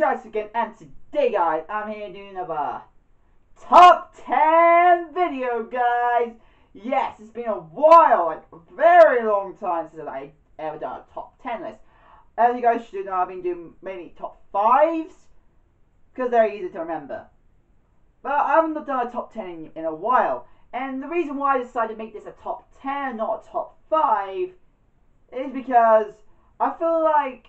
Alex again, and today guys, I'm here doing another top 10 video, guys. Yes, it's been a while, like a very long time since I ever done a top 10 list. As you guys should know, I've been doing mainly top 5s, because they're easy to remember. But I haven't done a top 10 in a while, and the reason why I decided to make this a top 10, not a top 5, is because I feel like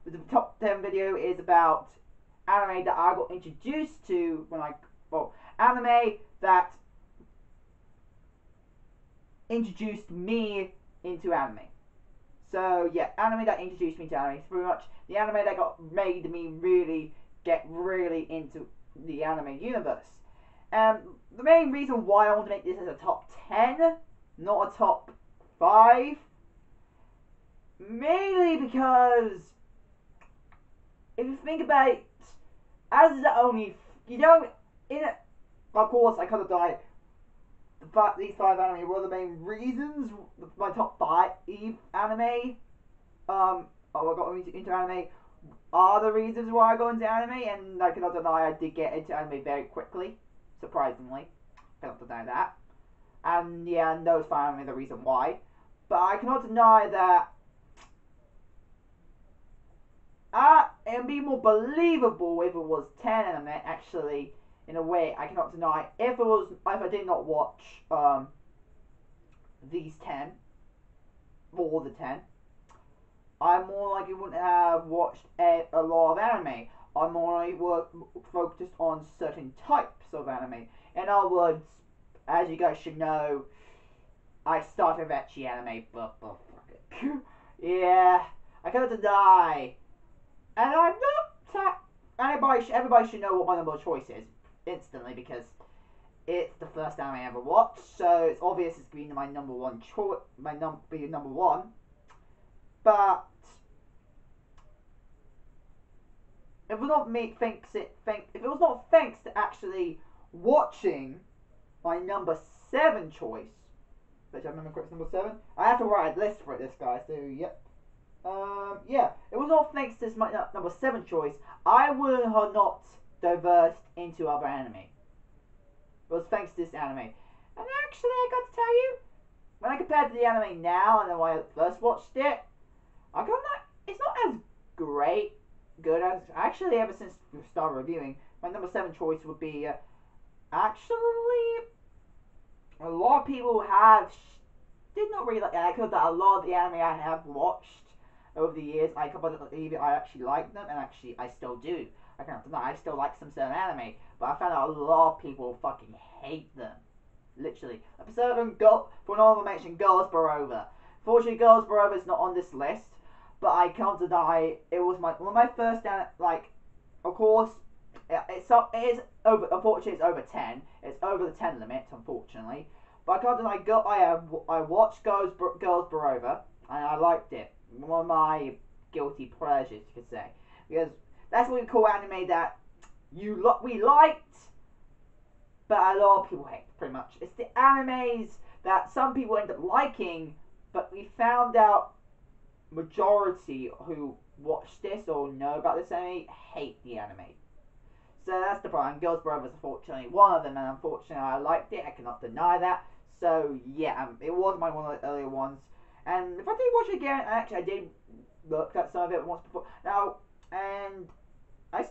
the top 10 video is about anime that I got introduced to anime that introduced me into anime. So yeah, anime that introduced me to anime. It's pretty much the anime that made me really get into the anime universe. And the main reason why I want to make this as a top 10, not a top 5, mainly because if you think about it, as the only, of course I could have died. These 5 anime were the main reasons my top 5 anime, I got into anime, are the reasons why I got into anime, and I cannot deny I did get into anime very quickly, surprisingly. Cannot deny that. And yeah, and those 5 anime are the reason why. But I cannot deny that it'd be more believable if it was 10 anime, actually, in a way. I cannot deny if I did not watch these 10, or the 10, I more likely wouldn't have watched a lot of anime. I more likely focused on certain types of anime. In other words, as you guys should know, I started with ecchi anime, but fuck it. Yeah, I cannot deny. And I'm not everybody should know what my number of choice is instantly, because it's the first anime I ever watched, so it's obvious it's been my number one choice, number one. But if it was not thanks to actually watching my number 7 choice, which I remember correctly, number 7. I have to write a list for this, guys. So yep. Yeah, it was not thanks to my number 7 choice, I would have not diversed into other anime. It was thanks to this anime. And actually, I got to tell you, when I compared to the anime now and then when I first watched it, it's not as good as, actually, ever since we started reviewing, my number 7 choice would be, actually, a lot of people did not really like it. I could that a lot of the anime I have watched over the years, I actually like them, and actually I still do. I can't deny I still like some certain anime, but I found out a lot of people fucking hate them. Literally. Episode 7, for an honorable mention, Girls Barova. Fortunately, Girls Barova is not on this list, but I can't deny it was one of my first of course, unfortunately it's over 10. It's over the 10 limit, unfortunately. But I can't deny I watched Girls Barova, and I liked it. One of my guilty pleasures, you could say, because that's what we call anime that we liked, but a lot of people hate. Pretty much, it's the animes that some people end up liking, but we found out majority who watch this or know about this anime hate the anime. So that's the problem. Girls Brother is unfortunately one of them, and unfortunately I liked it. I cannot deny that. So yeah, it was one of the earlier ones. And if I did watch it again, actually I did look at some of it once before. Now, and I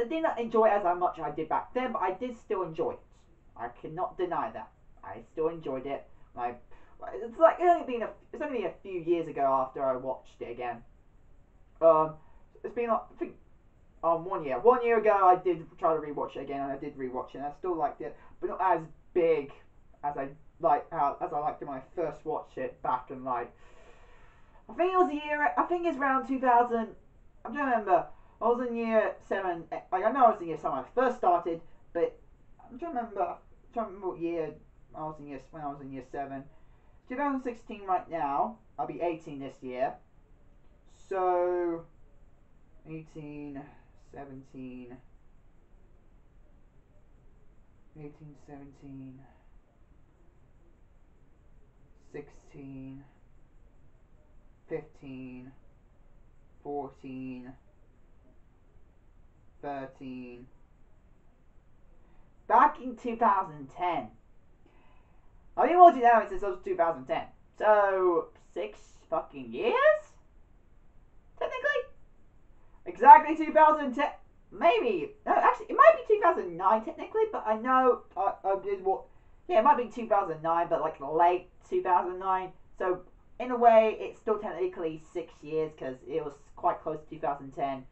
did not enjoy it as much as I did back then, but I did still enjoy it. I cannot deny that. I still enjoyed it. It's only been a few years ago after I watched it again. It's been I think 1 year. 1 year ago I did try to rewatch it again, and I did rewatch it, and I still liked it, but not as big as I liked it when I first watched it back in I think it's around 2000. I'm trying to remember. I was in year 7. I know I was in year 7 when I first started, but I'm trying to remember what year when I was in year 7. 2016 right now. I'll be 18 this year. So 18, 17, 16, 15, 14, 13. Back in 2010. I've been watching anime since 2010. So, 6 fucking years? Technically? Exactly 2010. Maybe. No, actually, it might be 2009 technically, but I know I did what. Yeah, it might be 2009, but like late 2009. So, in a way, it's still technically 6 years because it was quite close to 2010.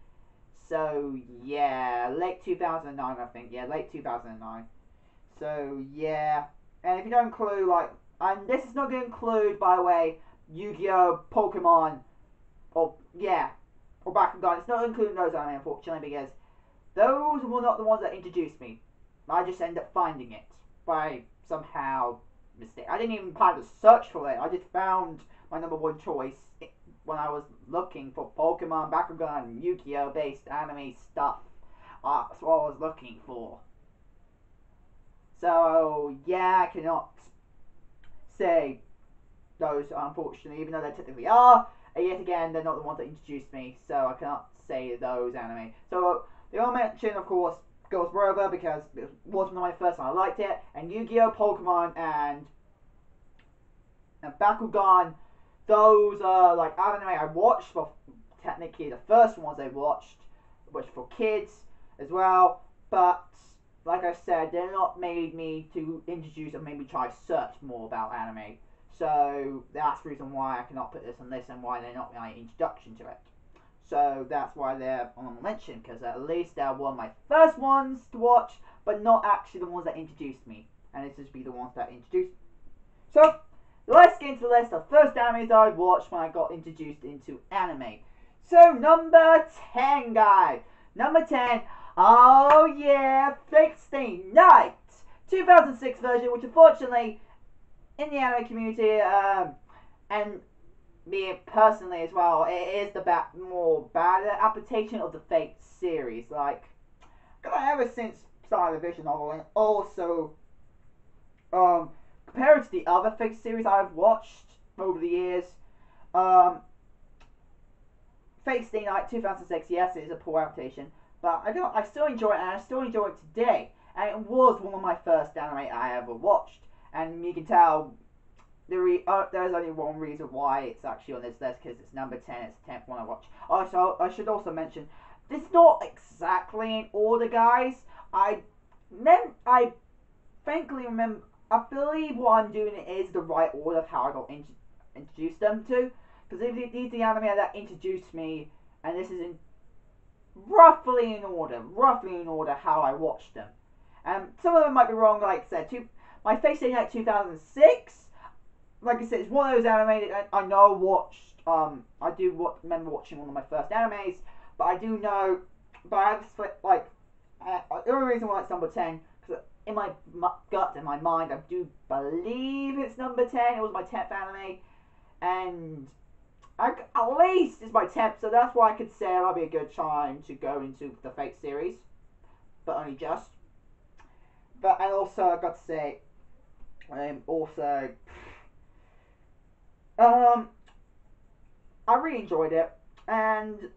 So, yeah, late 2009, I think. Yeah, late 2009. So, yeah. And if you don't include, like, and this is not going to include, by the way, Yu-Gi-Oh!, Pokemon, or, yeah, or Bakugan. It's not including those anime, unfortunately, because those were not the ones that introduced me. I just ended up finding it by somehow mistake. I didn't even plan to search for it. I just found my number one choice when I was looking for Pokemon, Bakugan, Yu-Gi-Oh! Based anime stuff. That's what I was looking for. So, yeah, I cannot say those, unfortunately, even though they technically are. And yet again, they're not the ones that introduced me, so I cannot say those anime. So, the only mention, of course, Ghost Rover, because it was one of my first and I liked it, and Yu-Gi-Oh!, Pokemon, and Bakugan. Those are, like, anime I watched, but technically the first ones I watched, which for kids as well, but like I said, they're not made me to introduce or maybe try to search more about anime. So that's the reason why I cannot put this on this and why they're not my introduction to it. So that's why they're on mention, because at least they're one of my first ones to watch, but not actually the ones that introduced me. And this would be the ones that introduced me. So let's get into the list of first animes I watched when I got introduced into anime. So number 10, guys. Number 10. Oh yeah, Fate Stay Night, 2006 version, which unfortunately, in the anime community, and me personally as well, it is the more bad adaptation of the Fate series. Like, ever since starting the visual novel, and also, compared to the other Fate series I've watched over the years, Fate Stay Night 2006, yes, it is a poor adaptation. But I still enjoy it, and I still enjoy it today. And it was one of my first anime I ever watched. And you can tell there's only one reason why it's actually on this list, because it's number 10. It's the 10th one I watched. Also, I should also mention, this is not exactly in order, guys. I frankly remember. I believe what I'm doing is the right order of how I got introduced them to. Because these are the anime that introduced me, and this is in roughly in order how I watched them. Some of them might be wrong, like I said. My Fate Stay Night 2006, like I said, it's one of those anime that I know watched. I do remember watching one of my first animes, but I do know, but I have like the only reason why it's number 10, because in my gut, in my mind, I do believe it's number 10. It was my 10th anime, and at least it's my 10th, so that's why I could say it might be a good time to go into the Fate series, but only just. But, and also, I've got to say, I really enjoyed it, and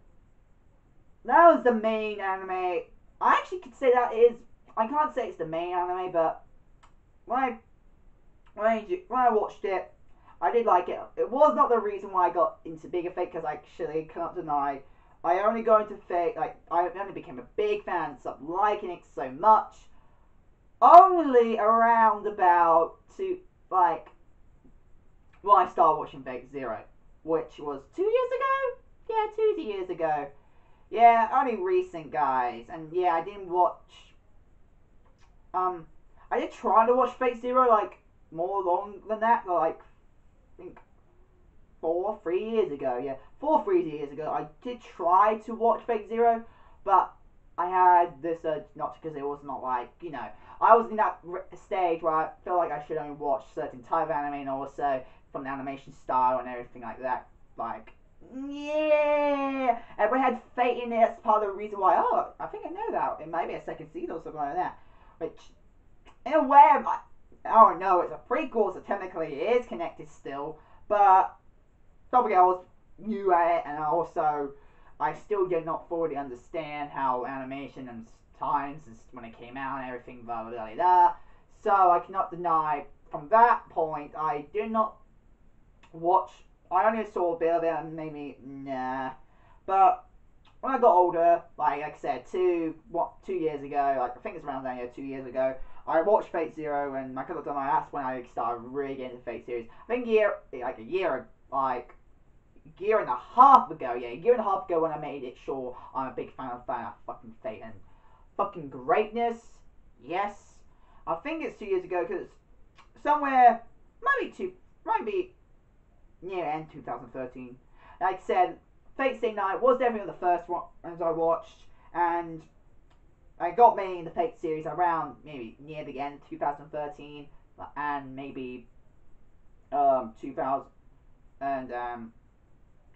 that was the main anime. I actually could say I can't say it's the main anime, but when I watched it, I did like it. It was not the reason why I got into bigger Fate, because I actually cannot deny, I only go into Fate, like, I only became a big fan and stopped liking it so much only around about when I started watching Fate Zero, which was 2 years ago? Yeah, 2 years ago. Yeah, only recent, guys. And yeah, I didn't watch, I did try to watch Fate Zero, like, more long than that, like, I think 3 years ago, yeah, 3 years ago, I did try to watch Fate Zero, but I had this not because it was not like, I was in that stage where I felt like I should only watch certain type of anime, and also from the animation style and everything like that, like, yeah, and we had Fate in it. That's part of the reason why, I think I know that, it might be a second season or something like that, which, in a way, I don't know, it's a prequel, so technically it is connected still, but don't forget I was new at it, and I also, I still did not fully understand how animation and times when it came out and everything, blah blah blah blah. So I cannot deny from that point I did not watch. I only saw a bit of it and maybe nah. But when I got older, like I said, 2 years ago, like I think it's around then, 2 years ago, I watched Fate Zero, and I could have done that. That's when I started really getting into Fate series. I think a year and a half ago when I made it sure I'm a big fan of fucking Fate and fucking greatness. Yes, I think it's 2 years ago because somewhere might be near end 2013. Like I said, Fate Stay Night was definitely the first one as I watched, and I got me in the Fate series around maybe near the end 2013, and maybe 2000 and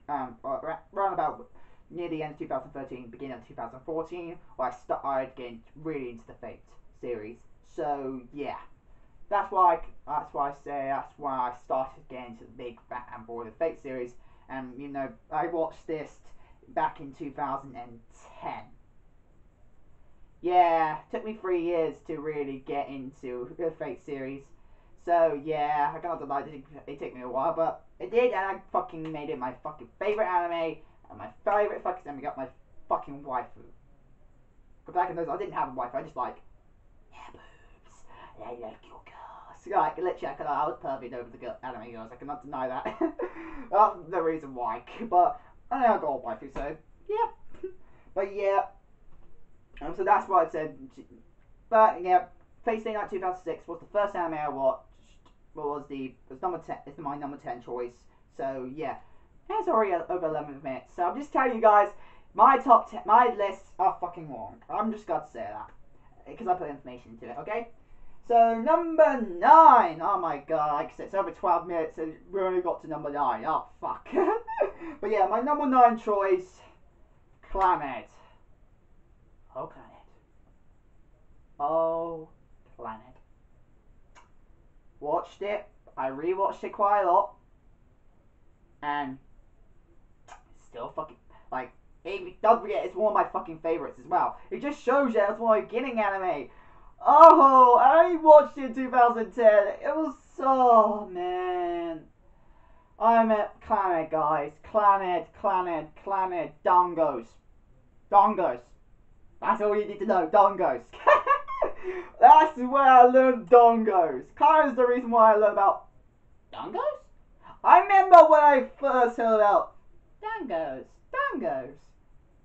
around about near the end of 2013, beginning of 2014, where I started getting really into the Fate series. So yeah, that's why I started getting into the big fat and bored of Fate series. And you know, I watched this back in 2010. Yeah, took me 3 years to really get into the Fate series. So yeah, I cannot deny it took me a while, but it did, and I fucking made it my fucking favorite anime, and my favorite fucking anime got my fucking waifu. But back in those, I didn't have a waifu, I just like, yeah, boobs, I like your girls. Like, literally, I was perfect over the anime girls, I cannot deny that. That's the reason why, but I got a waifu, so yeah. But yeah, so that's what I said. But yeah, Fate Stay Night 2006 was the first anime I watched. It's number 10. It's my number 10 choice. So yeah, it's already over 11 minutes. So I'm just telling you guys, my top 10, my lists are fucking long. I'm just got to say that because I put information into it. Okay. So number 9. Oh my god, like I said, it's over 12 minutes, and we only got to number 9. Oh fuck. But yeah, my number 9 choice, Planet. Oh Planet. Oh Planet. Watched it. I rewatched it quite a lot, and still fucking like. Don't forget, it's one of my fucking favorites as well. It just shows you it's one of my beginning anime. Oh, I only watched it in 2010. It was so man. I'm at Planet, guys. Planet. Dongos. That's all you need to know. Dongos. That's where I learned dongos. Kind of the reason why I learned about dongos. I remember when I first heard about dongos.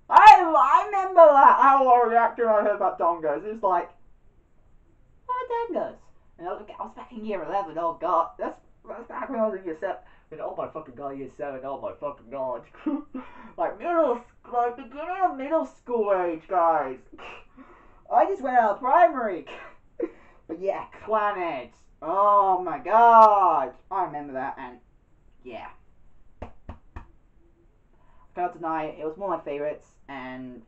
I remember that how I reacted when I heard about dongos. It was like, oh, dongos. And I was back in year 11. Oh god, that's back when I was in year 7. Oh my fucking god, year 7. Oh my fucking god. Like beginning of middle school age, guys. I just went out of primary. But yeah, Planet. Oh my god. I remember that, and yeah. I cannot deny it. It was one of my favorites, and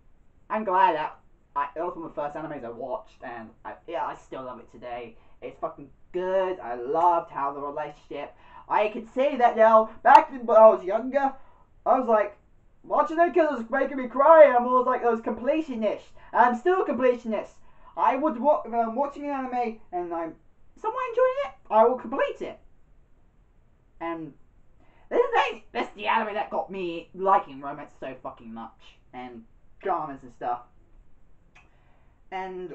I'm glad that it was one of the first animes I watched, and I still love it today. It's fucking good. I loved how the relationship. I can say that now. Back when I was younger, I was like, watching it because it was making me cry, and I was like, I was completionist. And I'm still a completionist. I would watching an anime and I'm somewhat enjoying it, I will complete it. And this is the anime that got me liking romance so fucking much, and dramas and stuff. And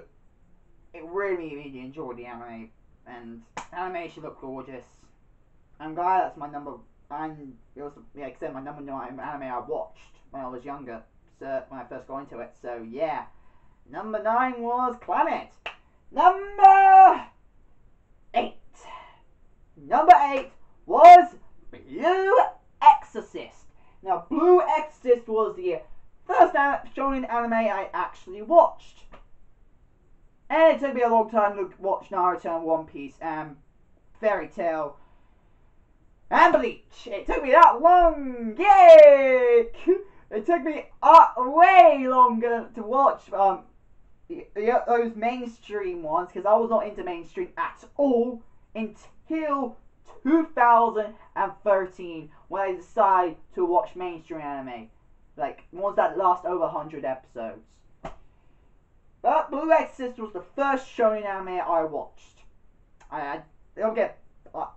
it really enjoyed the anime, and animation looked gorgeous. I'm glad that's my number. And it was, like I said, my number 9 anime I watched when I was younger. So when I first got into it. So yeah. Number 9 was Planet. Number 8. Number 8 was Blue Exorcist. Now, Blue Exorcist was the first shonen anime I actually watched. And it took me a long time to watch Naruto and One Piece and Fairy Tail and Bleach. It took me that long. Yay! It took me way longer to watch those mainstream ones, because I was not into mainstream at all until 2013 when I decided to watch mainstream anime. Like, ones that last over 100 episodes. But Blue Exorcist was the first shonen anime I watched. I don't get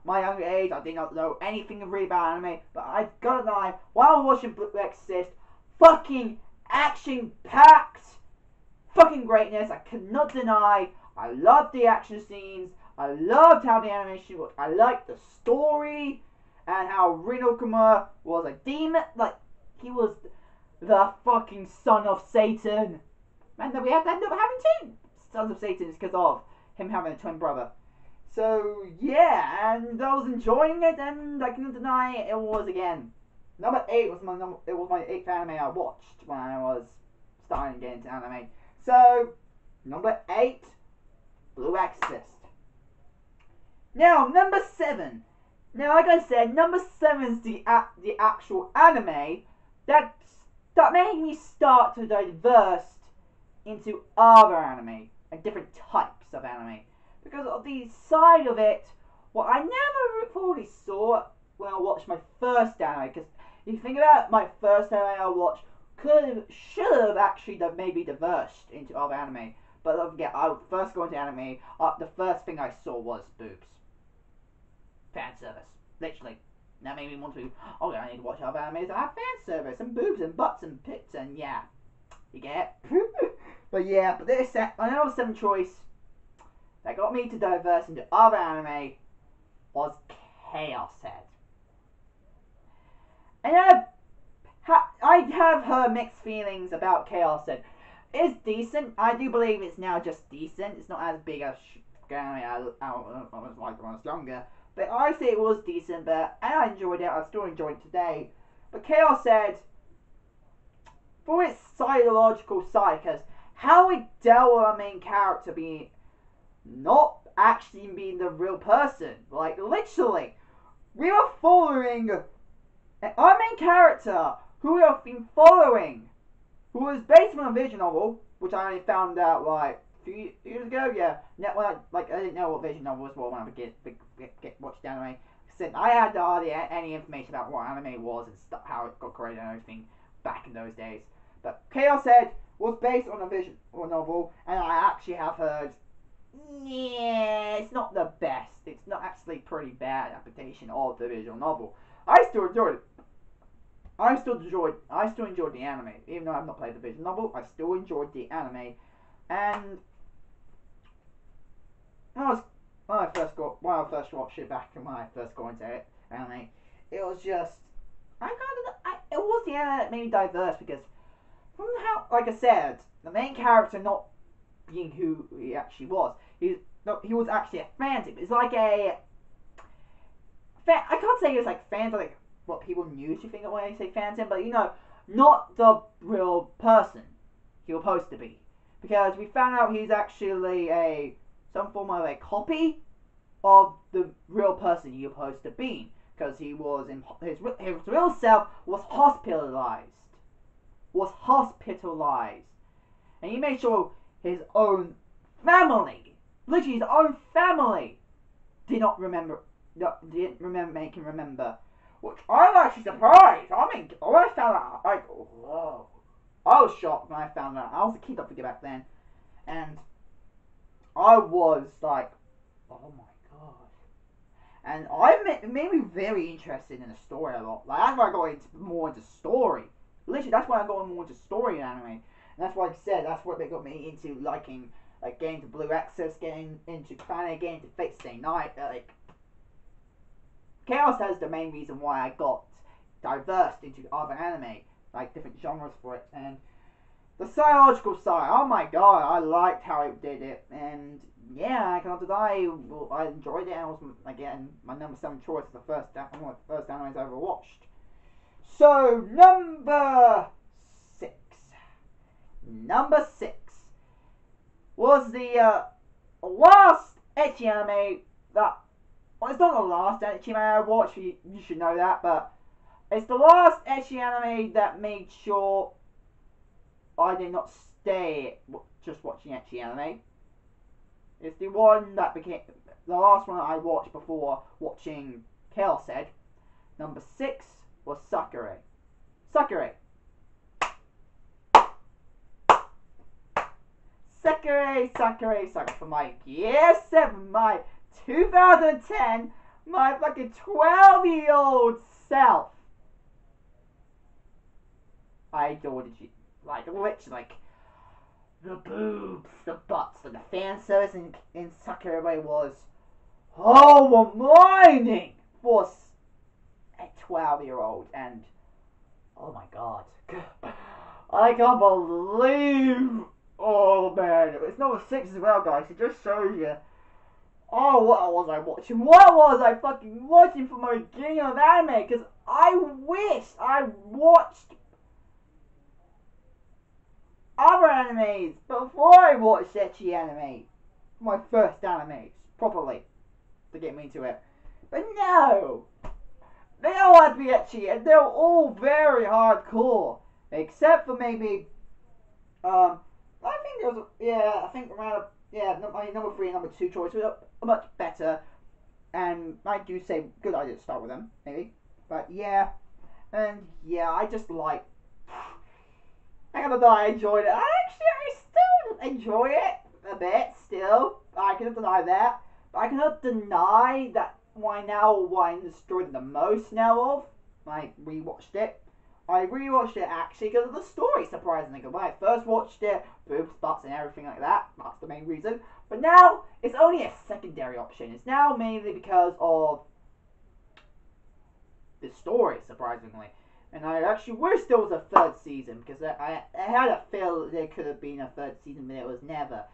my younger age, I did not know anything really about anime, but I gotta lie, while watching Blue Exorcist, fucking action-packed fucking greatness, I cannot deny. I loved the action scenes, I loved how the animation was, I liked the story, and how Rinokuma was a demon, like, he was the fucking son of Satan. And then we had to end up having two sons of Satan because of him having a twin brother. So, yeah, and I was enjoying it, and I cannot deny it was, again, number 8 was my 8th anime I watched when I was starting to get into anime. So, number 8, Blue Exorcist. Now, number 7. Now, like I said, number 7 is the actual anime that made me start to diverse into other anime, and different types of anime. Because of the side of it, what I never fully saw when I watched my first anime, because if you think about it, my first anime I watched should have actually maybe diversed into other anime. But don't forget, I would first go into anime, the first thing I saw was boobs. Fan service. Literally. That made me want to, okay, I need to watch other animes that have fan service, and boobs, and butts, and pits, and yeah. You get it? But yeah, but this, another 7th choice that got me to diverse into other anime was Chaos Head. And I have heard mixed feelings about Chaos Head. It's decent. I do believe it's now just decent. It's not as big as anime I was like when I was younger. But I say it was decent, and I enjoyed it. I still enjoy it today. But Chaos Head, for its psychological side, because how it dealt with our main character being not actually being the real person. Like, literally, we are following our main character, who we have been following, who was based on a visual novel, which I only found out like a few years ago. Yeah, I didn't know what visual novel was when I watched the anime. Since I had hardly any information about what anime was and stuff, how it got created and everything back in those days. But Chaos Head was based on a visual novel, and I actually have heard, yeah, it's not the best. It's not actually pretty bad adaptation of the visual novel. I still enjoyed it. I still enjoyed the anime, even though I've not played the visual novel. I still enjoyed the anime, and when I first watched it back, when I first got into anime, it was just it was the anime that made me diverse, because from how, like I said, the main character not being who he actually was, he was actually a phantom. It's like I can't say he was like phantom, like what people usually think of when they say phantom, but you know, not the real person he was supposed to be, because we found out he's actually some form of a copy of the real person he was supposed to be, because he was his real self was hospitalized, and he made sure his own family, literally his own family, didn't make him remember. Which I'm actually surprised. I mean, when I found out, like, whoa. I was shocked when I found out. I was a kid, I forget back then. And I was like, oh my god. And it made me very interested in the story a lot. Like, that's why I got more into story. Literally, that's why I got more into story in anime. And that's why I said, that's what they got me into liking, like, getting to Blue Exorcist, getting into Planet, getting to Fate Stay Night, like, Chaos is the main reason why I got diversed into other anime, like different genres for it, and the psychological side, oh my god, I liked how it did it, and yeah, I cannot deny, I enjoyed it, and it was, again, my number 7 choice, one of the first animes I ever watched. So, number 6 was the last ecchi anime that, well, it's not the last ecchi anime I watched, you should know that, but it's the last ecchi anime that made sure I did not stay just watching ecchi anime. It's the one that became the last one I watched before watching Chaos Head. Number 6 was Sakura. Sakura. Sakura for my year 7, my 2010, my fucking 12-year-old self. I adored it. Like, literally, like, the boobs, the butts, and the fan service in Sakura was overwhelming for a 12-year-old, and oh my god. I can't believe. Oh man, it's number 6 as well, guys. It just shows you. Oh, what was I watching? What was I fucking watching from my beginning of anime? Because I wish I watched other animes before I watched ecchi anime. My first animes, properly, to get me into it. But no! They all had to be ecchi, and they're all very hardcore. Except for maybe, I think there was, I think around, my number 3 and number 2 choice were much better. And I do say, good idea to start with them, maybe. But yeah, and yeah, I just like, I gotta know, I enjoyed it. I still enjoy it a bit, still. I cannot deny that. But I cannot deny that what I enjoyed the most now of. I rewatched it. I rewatched it actually because of the story, surprisingly. When I first watched it, boobs, butts, and everything like that. That's the main reason. But now, it's only a secondary option. It's now mainly because of the story, surprisingly. And I actually wish there was a 3rd season, because I had a feel there could have been a 3rd season, but it was never.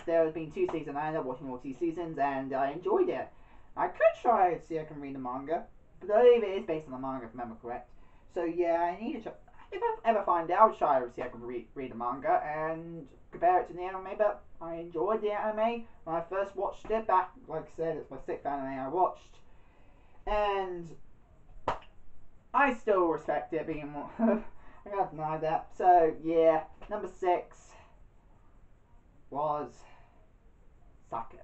There has been 2 seasons, I ended up watching all 2 seasons, and I enjoyed it. I could try and see if I can read the manga, but I believe it is based on the manga, if I remember correct. So yeah, I need to try. If I ever find out, I'll try to see if I can read the manga and compare it to the anime, but I enjoyed the anime when I first watched it back, like I said, it's my 6th anime I watched. And I still respect it being more. I can't deny that. So yeah, number 6 was Sakura.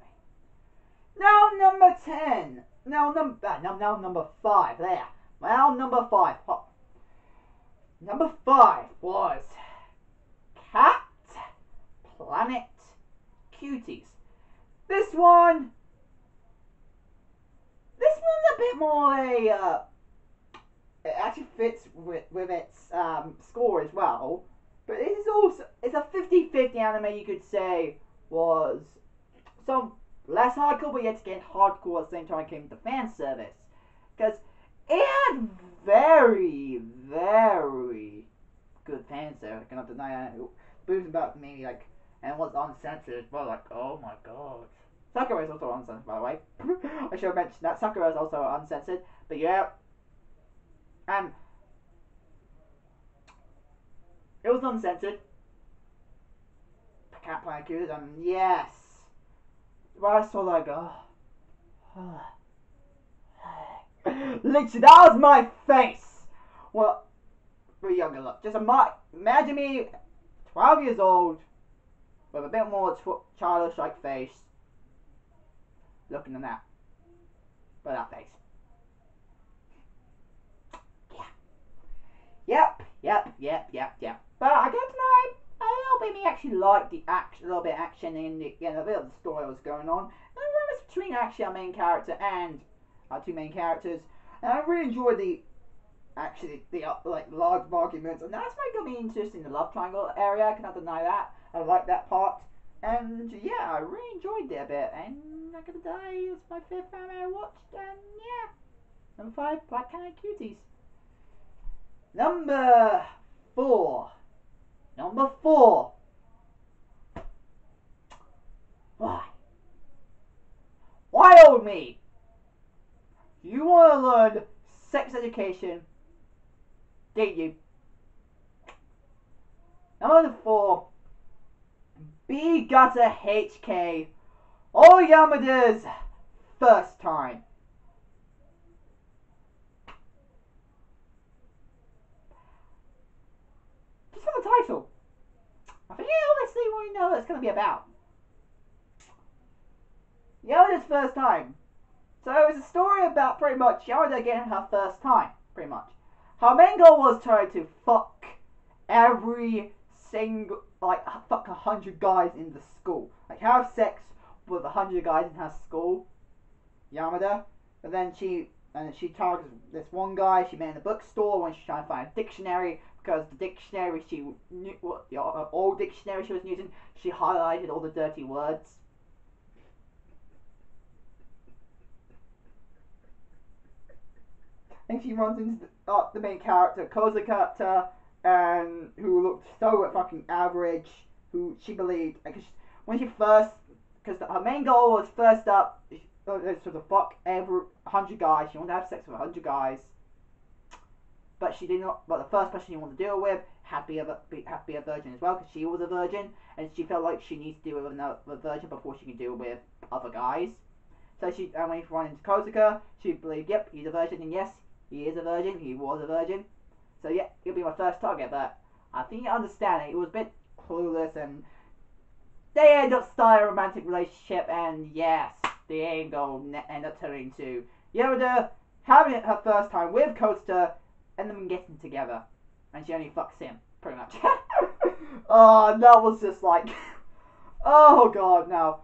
Now number 10. Now number 5. There. Well, number 5. Oh. Number 5 was Cat Planet Cuties. This one's a bit more a. It actually fits with its score as well, but it is also, it's a 50-50 anime, you could say, was some less hardcore, but yet again hardcore at the same time it came to fan service, because it had very, very good fan service. I cannot deny it. Boobs about maybe like, and it was uncensored as well, like, oh my god. Sakura is also uncensored, by the way. I should have mentioned that. Sakura is also uncensored, but yeah. And it was uncensored. Cat Planet Cuties, and yes. When I saw that, I go, literally, that was my face. Well, for a younger look. Just imagine me, 12 years old, with a bit more childish-like face, looking at that. But that face. Yep. But I can't deny, a little bit me actually liked the action, a little bit of action in the, a bit of the story was going on. And it was between actually our main character and our 2 main characters. And I really enjoyed the like large arguments, and that's why it got me interested in the love triangle area. I cannot deny that. I like that part. And yeah, I really enjoyed it a bit. And I'm gonna die, it's my 5th anime I watched, and yeah. Number 5, Black Planet Cuties. Number 4. Why? Why, old me? You want to learn sex education, did you? Number 4. B Gutter HK Oyamada's first time. Just for the title, I think honestly we know what it's going to be about. Yoda's first time. So it's a story about pretty much Yoda getting her first time, pretty much. Her main goal was trying to fuck every single, like fuck 100 guys in the school. Like have sex with 100 guys in her school, Yamada. But then she targets this one guy she met in the bookstore when she's trying to find a dictionary, because the dictionary she knew, the old dictionary she was using, she highlighted all the dirty words. And she runs into the main character, Kozukata, and who looked so fucking average, who she believed, because her main goal was first up, to fuck every 100 guys. She wanted to have sex with 100 guys, but she did not. But the first person she wanted to deal with had to be a virgin as well, because she was a virgin, and she felt like she needs to deal with another virgin before she can deal with other guys. So when she ran into Kozuka, she believed, yep, he's a virgin, and yes, he is a virgin. He was a virgin. So yeah, he'll be my first target. But I think you understand it. It was a bit clueless, and they end up starting a romantic relationship, and yes, the end goal end up turning to Yoda having her first time with Coaster, and them getting together, and she only fucks him, pretty much. Oh, that was just like, oh god, now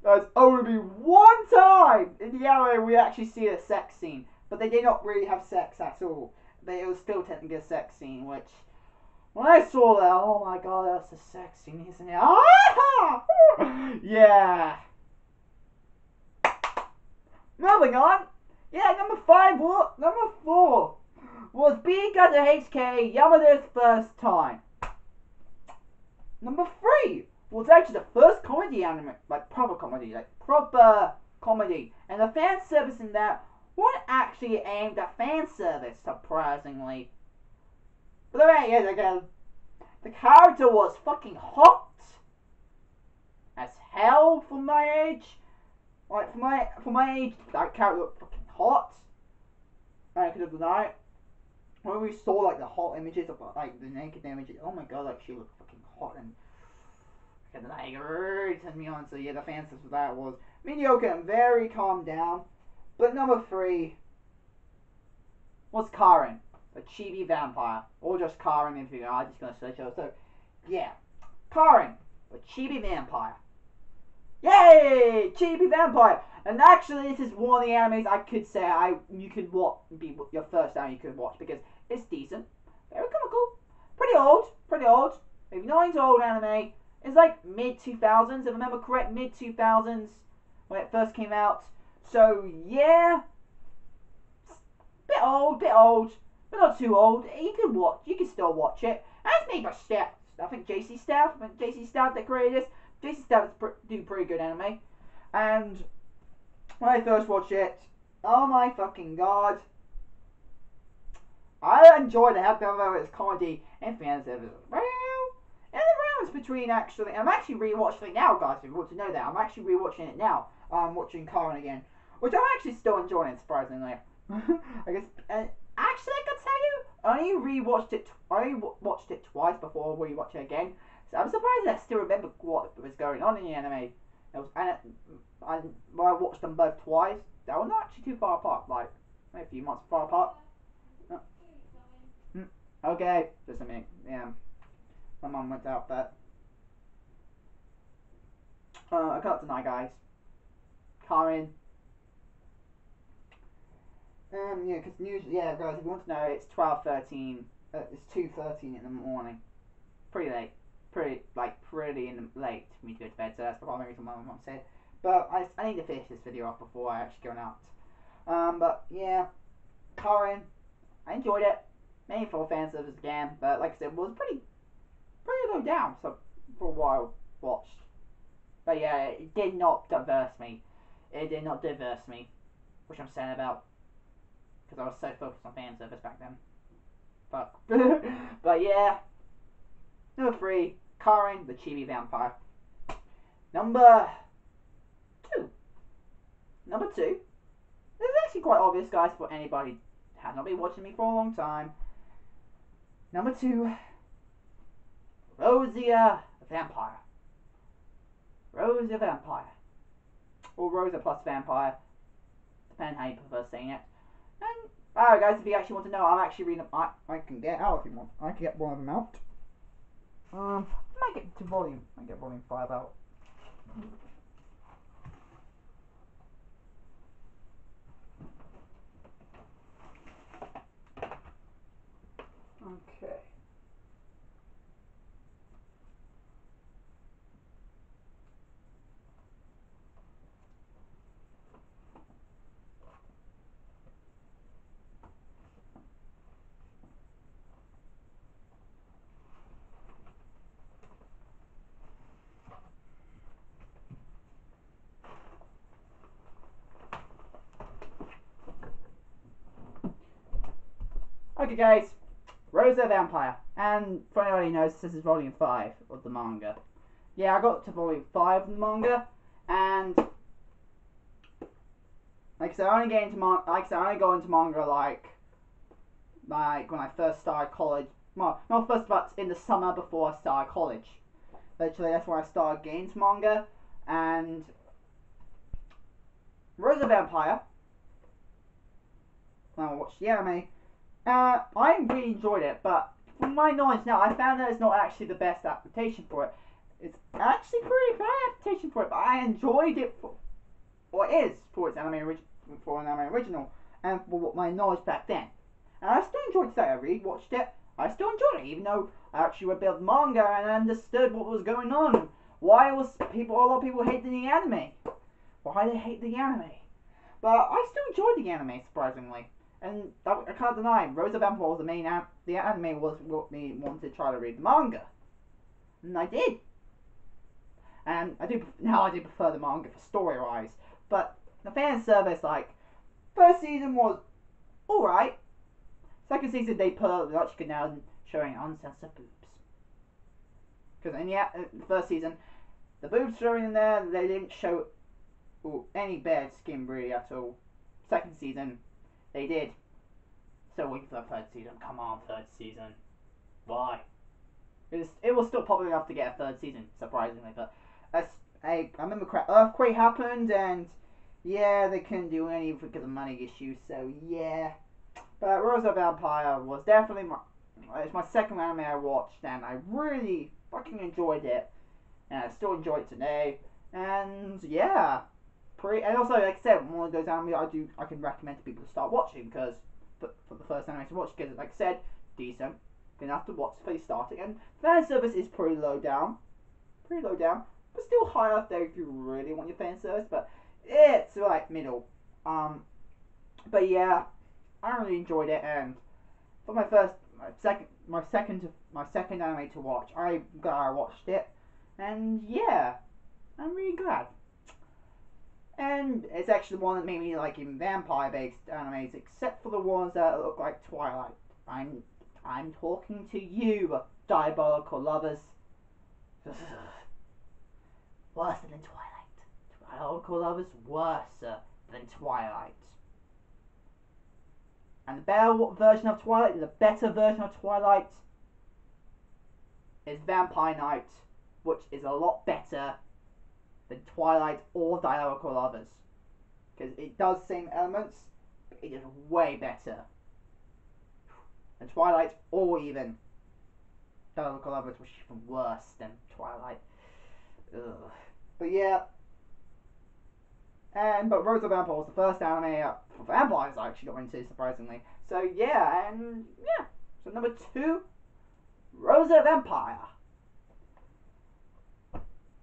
there's only one time in the anime we actually see a sex scene, but they did not really have sex at all. But it was still technically a sex scene, which, when I saw that, oh my god, that's a sex scene, isn't it? Ah! Yeah. Moving on. Yeah, number 4 was BKHK Yamada's first time. Number 3 was actually the first comedy anime, like proper comedy, and the fan service in that wasn't actually aimed at fan service, surprisingly. But the way is, again, the character was fucking hot as hell for my age. Like for my age, that character looked fucking hot. I could have denied it. When we saw like the hot images of like the naked images, oh my god, like she looked fucking hot, and I could deny it turned me on. So yeah, the fan service for that was mediocre and very calmed down. But number 3 was Karen, a chibi vampire, or just Karen if you are just gonna search her. So yeah, Karen, a chibi vampire. Yay! Chibi vampire! And actually, this is one of the animes I could say you could watch, be your first anime you could watch, because it's decent, very comical, pretty old. If you know into old anime, it's like mid 2000s, if I remember correct, mid 2000s when it first came out. So yeah, bit old, but not too old. You can still watch it. And it's made by Staff. I think JC Staff that created this. JC Staff do pretty good anime. And when I first watched it, oh my fucking god, I enjoyed the heck out of its comedy and fan service. Well, in the rounds between actually, and I'm actually rewatching it now, guys. If you want to know that, I'm actually rewatching it now. I'm watching Karen again, which I'm actually still enjoying it, surprisingly. I guess, and actually, I can tell you, I only watched it twice before we watch it again. So I'm surprised I still remember what was going on in the anime. When I watched them both twice, they were not actually too far apart, like maybe a few months far apart. Okay, just a minute. Yeah, my mum went out, but I can't deny, guys. Karen. Yeah, because usually, yeah, guys, if you want to know, it's 12:13. It's 2:13 in the morning. Pretty late. Pretty in the late for me to go to bed. So that's the primary reason why my mum said. But I need to finish this video off before I actually go out. But yeah, Karen, I enjoyed it. Mainly for fan service again, but like I said, it was pretty low down. So for a while watched. But yeah, it did not diverse me. Which I'm sad about, because I was so focused on fan service back then. But but yeah, number 3, Karen, the chibi vampire. Number 2. This is actually quite obvious, guys, for anybody who has not been watching me for a long time. Number 2, Rosia Vampire. Rosia Vampire. Or Rosa plus Vampire, depending how you prefer saying it. And alright, guys, if you actually want to know, I'm actually reading. I can get out if you want. I can get one of them out. I might get volume 5 out. Okay. Okay guys, Rose the Vampire, and for anybody who knows, this is volume 5 of the manga. Yeah, I got to volume 5 of the manga, and like I said, I only got into manga like when I first started college. Well, not first, but in the summer before I started college. Literally, that's where I started getting into manga, and Rose the Vampire. When I watched the anime, I really enjoyed it, but from my knowledge now, I found that it's not actually the best adaptation for it. It's actually pretty bad adaptation for it, but I enjoyed it for what it is for its for an anime original, and for what my knowledge back then. And I still enjoyed it today. I rewatched it. I still enjoyed it, even though I actually read the manga and understood what was going on. Why was a lot of people hating the anime? Why they hate the anime? But I still enjoyed the anime, surprisingly. And I can't deny, Rose of Vampire was the anime was what me wanted to try to read the manga. And I did. And I do prefer the manga for story-wise. But the fan service, like, first season was alright. Second season they put a lot down showing uncensored boobs. Because in the first season, the boobs showing in there, they didn't show any bare skin really at all. Second season, they did. So waiting for the third season. Come on, third season. Why? It was still popular enough to get a third season, surprisingly. But I remember earthquake happened, and yeah, they couldn't do anything because of money issues. So yeah. But Rose of Vampire was definitely it's my second anime I watched, and I really fucking enjoyed it, and I still enjoy it today. And yeah. And also, like I said, one of those anime I can recommend to people to start watching, because for the first anime to watch, because like I said, decent, good enough to watch for you starting, and fan service is pretty low down, but still high up there if you really want your fan service, but it's like middle. But yeah, I really enjoyed it, and for my second anime to watch, I'm glad I watched it, and yeah, I'm really glad. And it's actually the one that made me like even vampire-based animes, except for the ones that look like Twilight. I'm talking to you, diabolical lovers. Worse than Twilight. Diabolical lovers, worse than Twilight. And the better version of Twilight, the better version of Twilight, is Vampire Knight, which is a lot better than Twilight or Diabolical Lovers, because it does same elements, but it is way better than Twilight, or even Diabolical Lovers, which is even worse than Twilight. Ugh. But yeah, but Rose of Vampire was the first anime for vampires I actually got into, surprisingly. So yeah, so number 2, Rose of Vampire.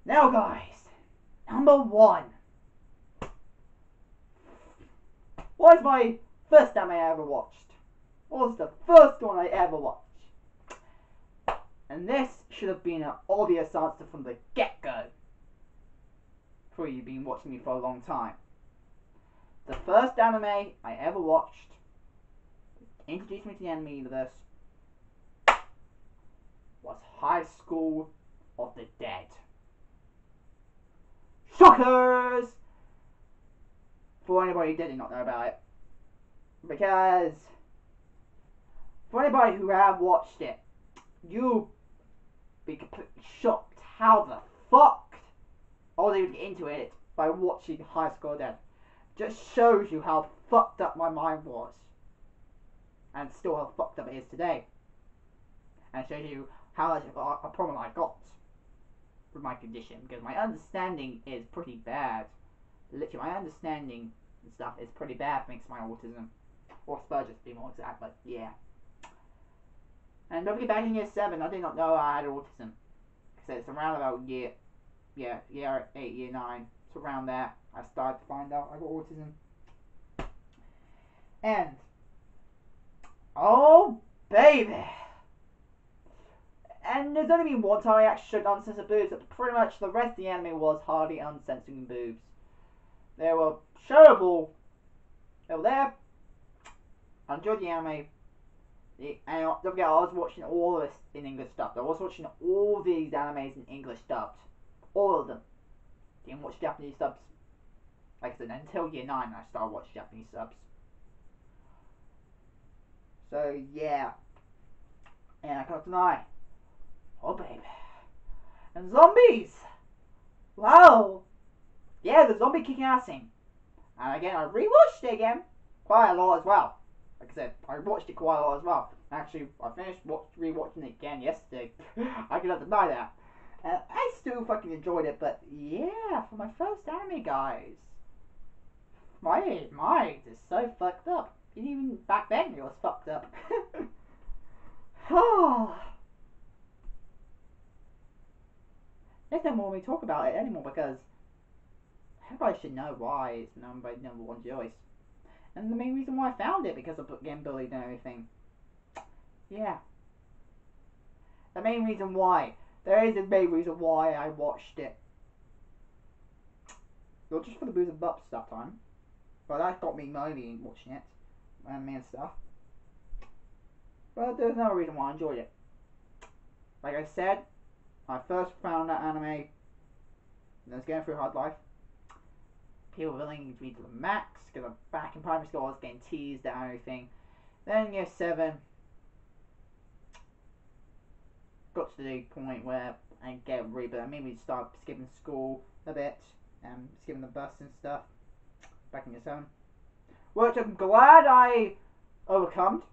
Now guys, number 1. What is my first anime I ever watched? What was the first one I ever watched? And this should have been an obvious answer from the get-go, for you've been watching me for a long time. The first anime I ever watched, introduced me to the anime universe, was High School of the Dead. Shockers! For anybody who did not know about it. Because for anybody who have watched it, you'll be completely shocked how the fuck I was able to get into it by watching High School of the Dead. Just shows you how fucked up my mind was, and still how fucked up it is today, and shows you how much of a problem I got. with my condition, because my understanding is pretty bad. Literally, my understanding and stuff is pretty bad thanks to my autism. Or Asperger's, to be more exact, but yeah. And don't forget, back in year 7, I did not know I had autism. Because it's around about year 8, year 9. It's around there. I started to find out I got autism. And, oh baby! And there's only been one time I actually showed uncensored boobs, but pretty much the rest of the anime was hardly uncensoring boobs. They were showable. They were there. I enjoyed the anime. And don't forget, I was watching all of this in English dubbed. I was watching all these animes in English dubbed. All of them. Didn't watch Japanese subs. Like I said, until year 9 I started watching Japanese subs. So yeah. And I can't deny. Oh baby. And zombies! Wow! Yeah, the zombie kicking ass scene. And again, I rewatched it again. Quite a lot as well. Like I said, I watched it quite a lot as well. Actually, I finished rewatching it again yesterday. I cannot deny that. I still fucking enjoyed it, but yeah, for my first anime, guys. My mind is so fucked up. Even back then, it was fucked up. There's no more we talk about it anymore because everybody should know why it's my number one choice. And the main reason why I found it, because of getting bullied and everything. Yeah. The main reason why. There is a main reason why I watched it. Not just for the booze and bups that time. But that got me moaning watching it. And stuff. But there's another reason why I enjoyed it. Like I said, I first found that anime and I was going through a hard life. People were willing to read to the max, because back in primary school I was getting teased and everything. Then year 7, got to the point where I get really bad. I maybe start skipping school a bit, skipping the bus and stuff. Back in year 7, which I'm glad I overcome.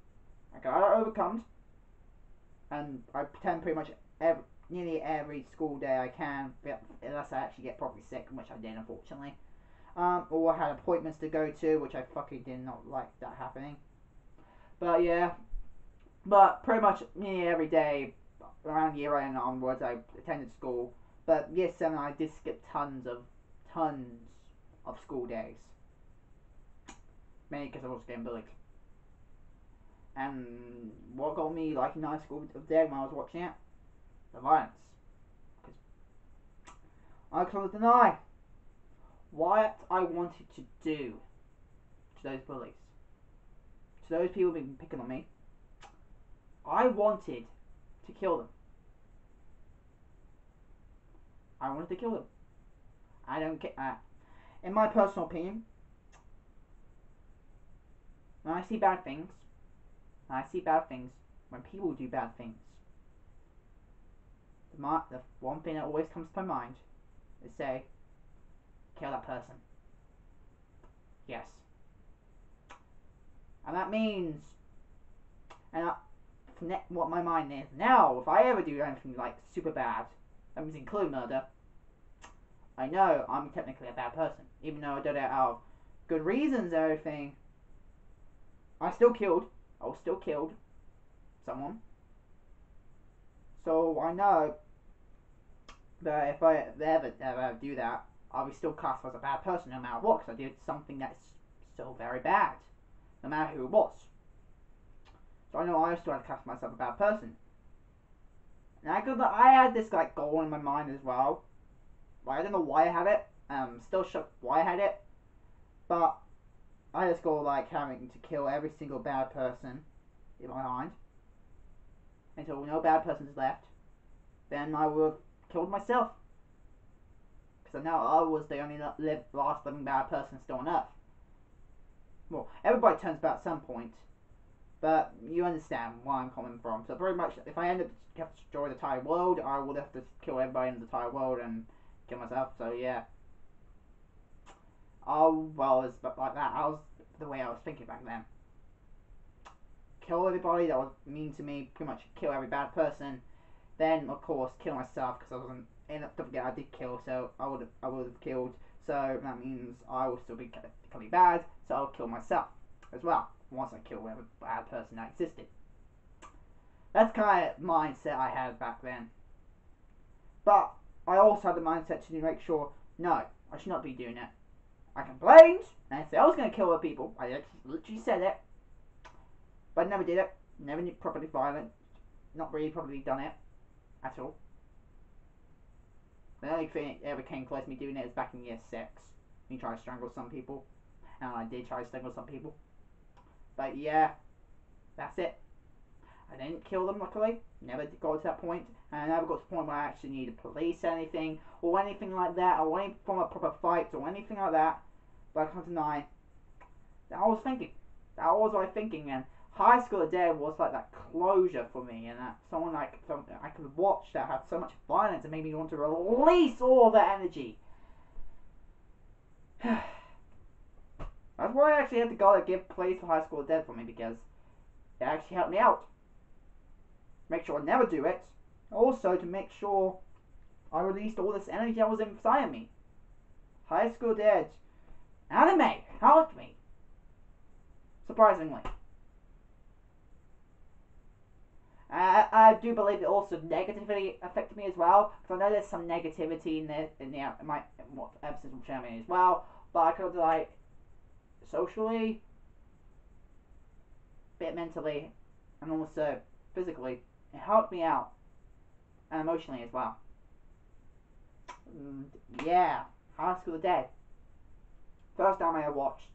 And I pretend pretty much nearly every school day I can, unless I actually get properly sick, which I did unfortunately. Or I had appointments to go to, which I fucking did not like that happening. But yeah, but pretty much nearly every day around year 8 and onwards I attended school. But year 7 I did skip tons of school days, mainly because I was getting bullied. And what got me liking High School of Dead when I was watching it? The violence. Because I can't deny what I wanted to do to those bullies, to those people being picking on me. I wanted to kill them. I wanted to kill them. I don't care. In my personal opinion, when I see bad things, when people do bad things, the one thing that always comes to my mind is say, kill that person. Yes. And that means, what my mind is now, if I ever do anything like super bad, that means include murder, I know I'm technically a bad person. Even though I did it out of good reasons and everything, I still killed someone. So I know that if I ever do that, I'll be still classed as a bad person no matter what, because I did something that's still very bad, no matter who it was. So I know I still had to class myself a bad person. And I had this like goal in my mind as well. Like, I don't know why I had it. Still shocked why I had it, but I had this goal like having to kill every single bad person in my mind until no bad person is left. Then I would have killed myself, because I know I was the only last living bad person still on Earth. Well, everybody turns bad at some point, but you understand where I'm coming from. So pretty much, if I end up have to destroy the entire world, I would have to kill everybody in the entire world and kill myself. So yeah. Oh well, it's like that. I was the way I was thinking back then. Kill everybody that was mean to me. Pretty much kill every bad person. Then of course kill myself, because I wasn't and don't forget I did kill, so I would have killed. So that means I will still be becoming bad. So I'll kill myself as well once I kill whatever bad person that existed. That's the kind of mindset I had back then. But I also had the mindset to make sure, no, I should not be doing it. I complained, and I said I was going to kill other people. I literally said it. But I never did it. Never properly violent. Not really properly done it. At all. The only thing that ever came close to me doing it was back in year 6. Me trying to strangle some people. And I did try to strangle some people. But yeah, that's it. I didn't kill them, luckily. Never got to that point. And I never got to the point where I actually needed police anything, or anything like that, or any form of proper fight, or anything like that. But I can't deny that I was thinking. That was what I was thinking, and High School of the Dead was like that closure for me, and that someone I could watch that had so much violence and made me want to release all that energy. That's why I actually had to go to give praise for High School of the Dead for me, because it actually helped me out. Make sure I never do it. Also, to make sure I released all this energy that was inside of me. High School of the Dead anime helped me. Surprisingly. I do believe it also negatively affected me as well, because I know there's some negativity in my episodes of Shaman as well, but I could like socially, a bit mentally, and also physically, it helped me out, and emotionally as well. And yeah, High School of the Dead, first anime I watched,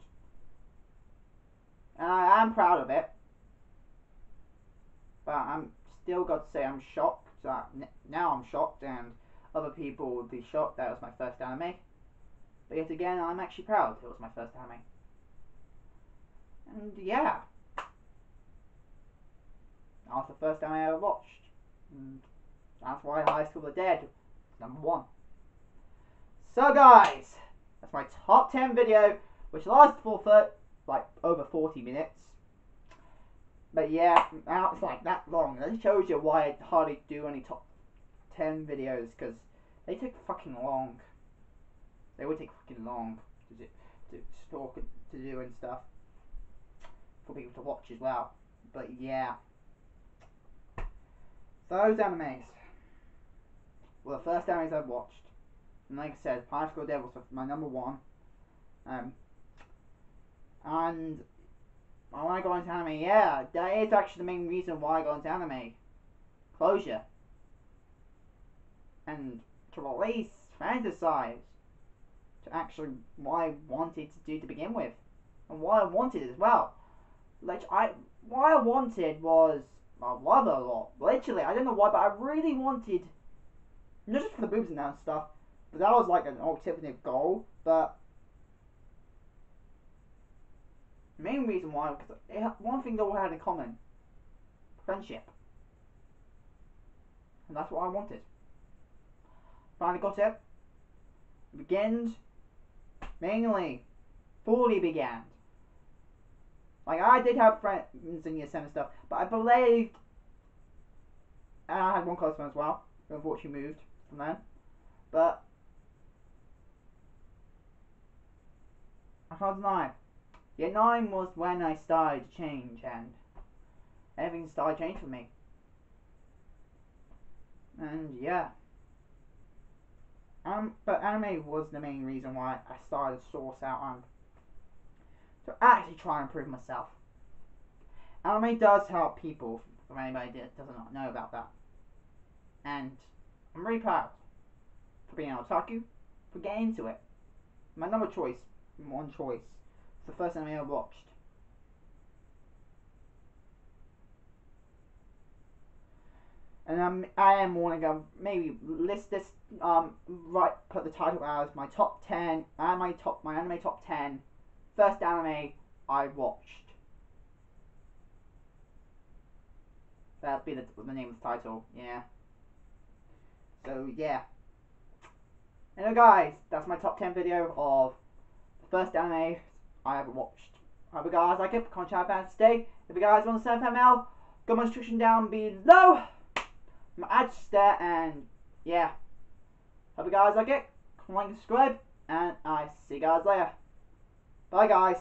and I am proud of it. But I'm still got to say I'm shocked. Now I'm shocked, and other people would be shocked that it was my first anime. But yet again, I'm actually proud it was my first anime. And yeah, that was the first anime I ever watched. And that's why High School of the Dead is #1. So guys, that's my top 10 video, which lasts for like over 40 minutes. But yeah, now it's like that long. That shows you why I hardly do any top 10 videos, because they take fucking long. They would take fucking long to talk and to do and stuff. For people to watch as well. But yeah. Those animes were the first animes I've watched. And like I said, High School of the Dead was my #1. And I want to go into anime, yeah, that is actually the main reason why I got into anime. Closure. And to release, fantasize. To actually what I wanted to do to begin with. And what I wanted as well. Like, what I wanted was, I love it a lot. Literally, I don't know why, but I really wanted, not just for the boobs and that stuff, but that was like an ultimate goal, but the main reason why, because one thing they all had in common, friendship. And that's what I wanted. Finally got it. Fully began. Like, I did have friends in year 7 and stuff, but I believed, and I had one close friend as well, who unfortunately moved from then, but I can't deny, year 9 was when I started to change, and everything started to change for me. And yeah. But anime was the main reason why I started to source out and to actually try and improve myself. Anime does help people, for anybody that does not know about that. And I'm really proud for being an otaku, for getting into it. My one choice, it's the first anime I watched. And I am wanting to maybe list this, put the title as my top 10, and my anime top 10, first anime I watched. That'd be the name of the title, yeah. So, yeah. Anyway guys, that's my top 10 video of the first anime I ever watched. I hope you guys like it, comment, chat, and stay. If you guys want to send FML, comment description down below. My ads there, and yeah, Hope you guys like it. Like and subscribe, and I see you guys later. Bye guys.